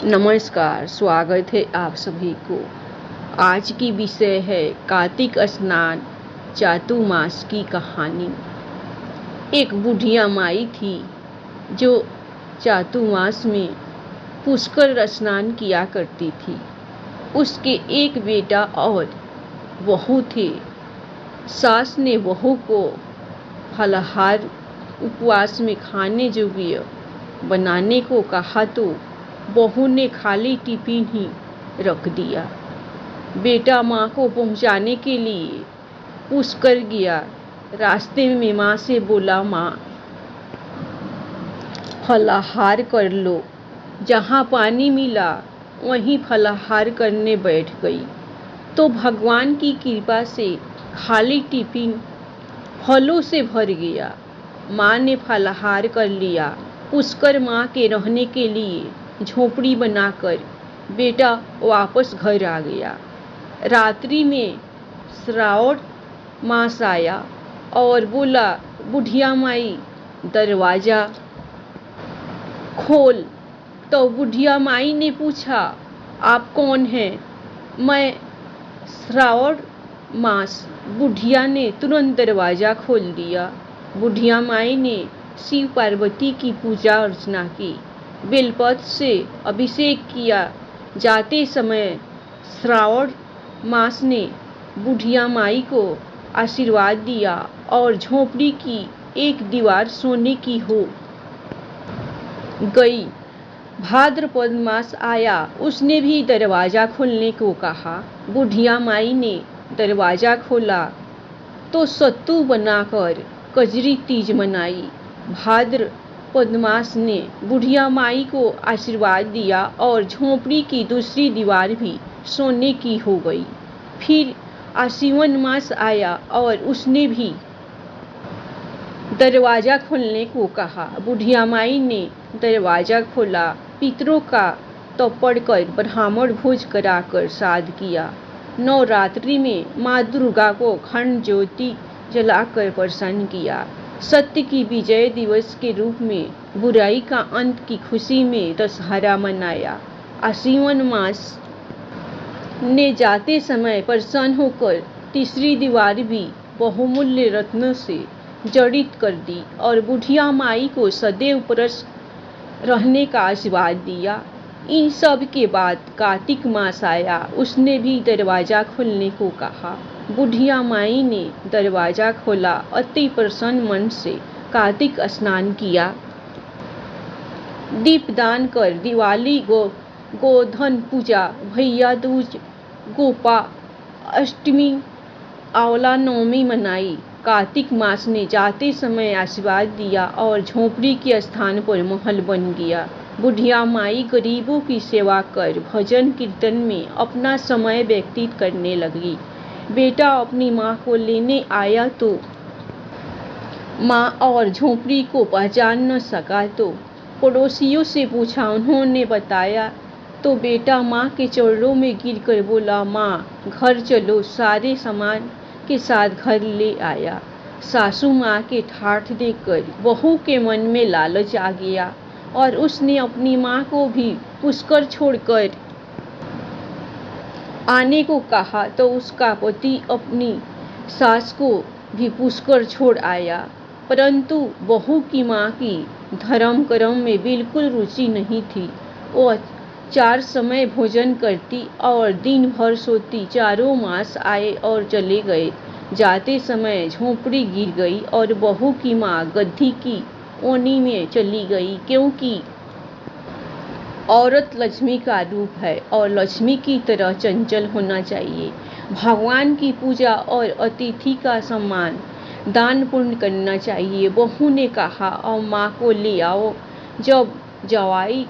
नमस्कार, स्वागत है आप सभी को। आज की विषय है कार्तिक स्नान चातुर्मास की कहानी। एक बुढ़िया माई थी जो चातुर्मास में पुष्कर स्नान किया करती थी। उसके एक बेटा और बहू थे। सास ने बहू को फलाहार उपवास में खाने योग्य बनाने को कहा तो बहू ने खाली टिफिन ही रख दिया। बेटा माँ को पहुँचाने के लिए पुष्कर गया। रास्ते में माँ से बोला, माँ फलाहार कर लो। जहाँ पानी मिला वहीं फलाहार करने बैठ गई तो भगवान की कृपा से खाली टिफिन फलों से भर गया। माँ ने फलाहार कर लिया। पुष्कर माँ के रहने के लिए झोपड़ी बनाकर बेटा वापस घर आ गया। रात्रि में श्रावण मास आया और बोला, बुढ़िया माई दरवाजा खोल। तो बुढ़िया माई ने पूछा, आप कौन हैं? मैं श्रावण मास। बुढ़िया ने तुरंत दरवाजा खोल दिया। बुढ़िया माई ने शिव पार्वती की पूजा अर्चना की, बेलपत्र से अभिषेक किया। जाते समय श्रावण मास ने बुढ़िया माई को आशीर्वाद दिया और झोपड़ी की एक दीवार सोने की हो गई। भाद्रपद मास आया, उसने भी दरवाजा खोलने को कहा। बुढ़िया माई ने दरवाजा खोला तो सत्तू बनाकर कजरी तीज मनाई। भाद्रपद मास ने बुढ़िया माई को आशीर्वाद दिया और झोपड़ी की दूसरी दीवार भी सोने की हो गई। फिर आश्विन मास आया और उसने भी दरवाजा खोलने को कहा। बुढ़िया माई ने दरवाजा खोला। पितरों का तर्पण कर ब्राह्मण भोज कराकर श्राद्ध किया। नवरात्रि में माँ दुर्गा को खंड ज्योति जलाकर प्रसन्न किया। सत्य की विजय दिवस के रूप में बुराई का अंत की खुशी में दशहरा मनाया। आश्विन मास ने जाते समय प्रसन्न होकर तीसरी दीवार भी बहुमूल्य रत्नों से जड़ित कर दी और बुढ़िया माई को सदैव प्रसन्न रहने का आशीर्वाद दिया। इन सब के बाद कार्तिक मास आया, उसने भी दरवाजा खोलने को कहा। बुढ़िया माई ने दरवाजा खोला। अति प्रसन्न मन से कार्तिक स्नान किया। दीपदान कर दिवाली, गोधन पूजा, भैया दूज, गोपा अष्टमी, आंवला नवमी मनाई। कार्तिक मास ने जाते समय आशीर्वाद दिया और झोपड़ी के स्थान पर महल बन गया। बुढ़िया माई गरीबों की सेवा कर भजन कीर्तन में अपना समय व्यतीत करने लगी। बेटा अपनी माँ को लेने आया तो माँ और झोपड़ी को पहचान न सका तो पड़ोसियों से पूछा। उन्होंने बताया तो बेटा माँ के चरणों में गिरकर बोला, माँ घर चलो। सारे सामान के साथ घर ले आया। सासू माँ के ठाठ देखकर बहू के मन में लालच आ गया और उसने अपनी माँ को भी पुष्कर छोड़कर आने को कहा तो उसका पति अपनी सास को भी पुष्कर छोड़ आया। परंतु बहू की माँ की धर्म कर्म में बिल्कुल रुचि नहीं थी। वह 4 समय भोजन करती और दिन भर सोती। चारों मास आए और चले गए। जाते समय झोपड़ी गिर गई और बहू की माँ गद्दी की ओनी में चली गई, क्योंकि औरत लक्ष्मी का रूप है और लक्ष्मी की तरह चंचल होना चाहिए। भगवान की पूजा और अतिथि का सम्मान, दान पुण्य करना चाहिए। बहू ने कहा, और माँ को ले आओ। जब जवाई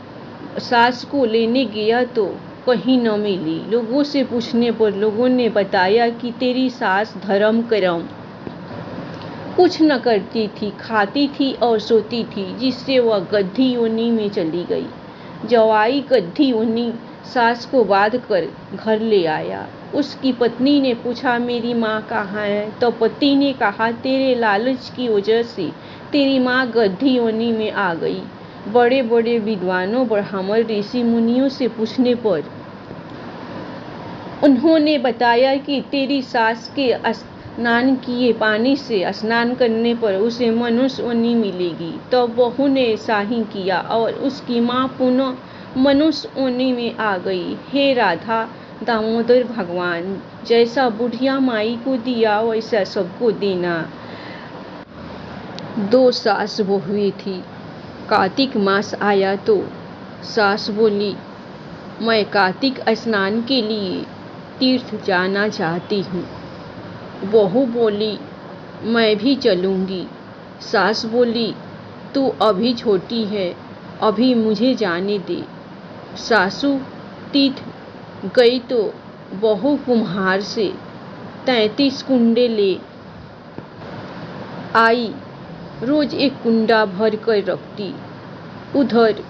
सास को लेने गया तो कहीं न मिली। लोगों से पूछने पर लोगों ने बताया कि तेरी सास धर्म कर्म कुछ न करती थी, खाती थी और सोती थी, जिससे वह गद्दी योनि में चली गई। जवाई गद्दी योनि सास को बांध कर घर ले आया। उसकी पत्नी ने पूछा, मेरी माँ कहाँ है? तो पति ने कहा, तेरे लालच की वजह से तेरी माँ गद्दी योनि में आ गई। बड़े बड़े विद्वानों ब्राह्मण ऋषि मुनियों से पूछने पर उन्होंने बताया कि तेरी सास के स्नान किए पानी से स्नान करने पर उसे मनुष्य योनि मिलेगी। तब बहू ने ऐसा ही किया और उसकी माँ पुनः मनुष्य योनि में आ गई। हे राधा दामोदर भगवान, जैसा बुढ़िया माई को दिया वैसा सबको देना। 2 सास बहुएं थी। कार्तिक मास आया तो सास बोली, मैं कार्तिक स्नान के लिए तीर्थ जाना चाहती हूँ। बहू बोली, मैं भी चलूँगी। सास बोली, तू अभी छोटी है, अभी मुझे जाने दे। सासू तीर्थ गई तो बहू कुम्हार से 33 कुंडे ले आई। रोज एक कुंडा भर कर रखती। उधर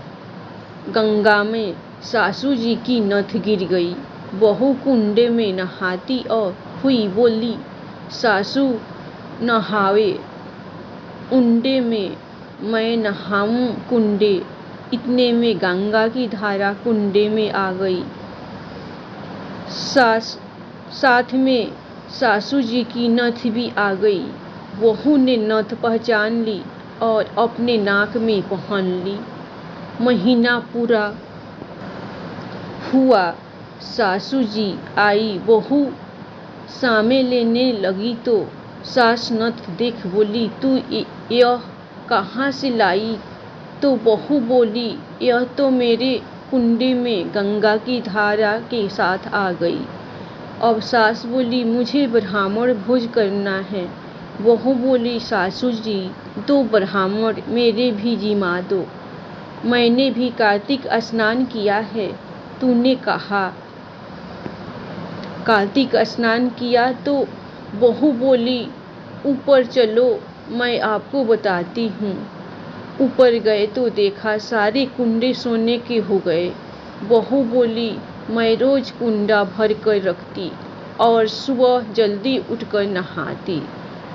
गंगा में सासू जी की नथ गिर गई। बहू कुंडे में नहाती और हुई बोली, सासू नहावे कुंडे में, मैं नहाऊं कुंडे। इतने में गंगा की धारा कुंडे में आ गई। साथ में सासू जी की नथ भी आ गई। बहू ने नथ पहचान ली और अपने नाक में पहन ली। महीना पूरा हुआ, सासू जी आई। बहू सामे लेने लगी तो सास नथ देख बोली, तू यह कहाँ से लाई? तो बहू बोली, यह तो मेरे कुंडे में गंगा की धारा के साथ आ गई। अब सास बोली, मुझे ब्राह्मण भोज करना है। बहू बोली, सासू जी 2 ब्राह्मण मेरे भी जिमा दो, मैंने भी कार्तिक स्नान किया है। तूने कहा कार्तिक स्नान किया तो बहू बोली, ऊपर चलो मैं आपको बताती हूँ। ऊपर गए तो देखा सारे कुंडे सोने के हो गए। बहू बोली, मैं रोज कुंडा भर कर रखती और सुबह जल्दी उठकर नहाती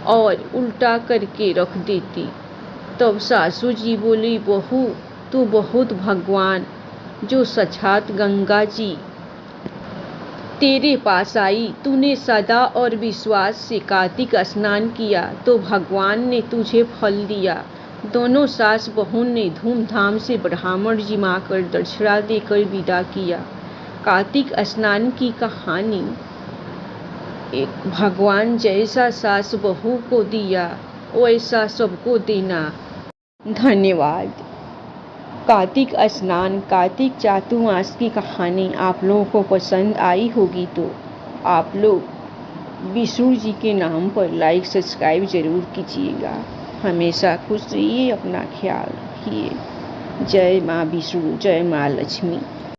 और उल्टा करके रख देती। तब सासू जी बोली, बहू तू बहुत भगवान, जो साक्षात गंगा जी तेरे पास आई। तूने सदा और विश्वास से कार्तिक स्नान किया तो भगवान ने तुझे फल दिया। दोनों सास बहू ने धूमधाम से ब्राह्मण जिमा कर दक्षिणा देकर विदा किया। कार्तिक स्नान की कहानी। एक भगवान जैसा सास बहू को दिया वैसा सबको देना। धन्यवाद। कार्तिक स्नान, कार्तिक चातुर्मास की कहानी आप लोगों को पसंद आई होगी तो आप लोग विष्णु जी के नाम पर लाइक सब्सक्राइब जरूर कीजिएगा। हमेशा खुश रहिए, अपना ख्याल रखिए। जय माँ विष्णु, जय माँ लक्ष्मी।